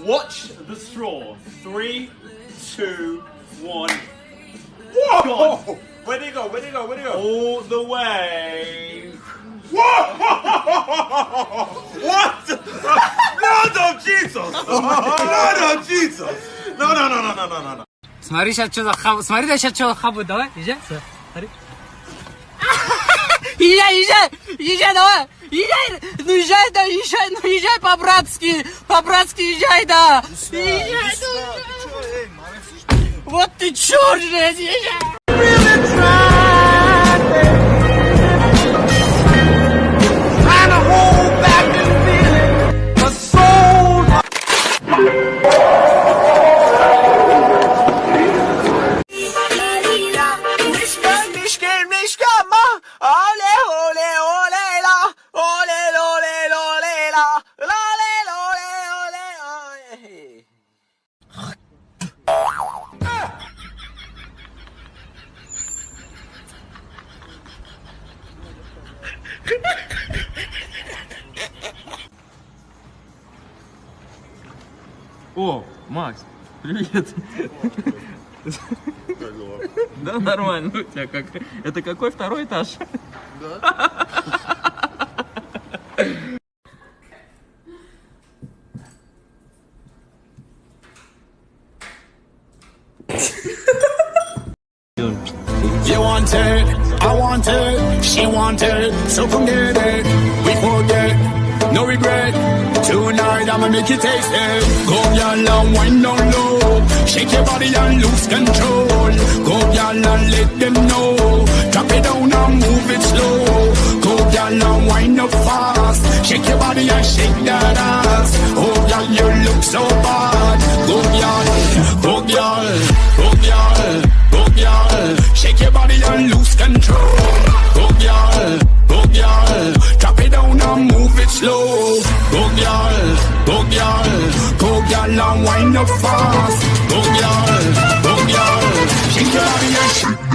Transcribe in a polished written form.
Watch the straw. 3, 2, 1. Whoa! Gone. Where'd he go? Where'd he go? Where'd he go? All the way. Whoa! What? Blood of Jesus! Blood of Jesus! No. Смотри, сейчас что за хабу. Смотри, да, сейчас что за хабу. Давай, езжай. Смотри. Езжай, давай. Езжай. Ну езжай, да, езжай. Ну езжай по-братски. По-братски езжай, да. Езжай, да. Вот ты черт же, езжай. О, Макс, привет. Да, нормально у тебя как. Это какой второй этаж? You want it, I want it, she want it, so come get it, we forget, no regret, tonight I'ma make you taste it, go y'all and wind down low, shake your body and lose control, go y'all and let them know, drop it down and move it slow, go y'all and wind up fast, shake your body and shake that ass, oh y'all you look so bad, go y'all, go y'all, go y'all, go y'all, shake your body and lose control. Go girl, drop it down and move it slow. Go girl, go girl and wind up fast. Go girl, shake your body and shake.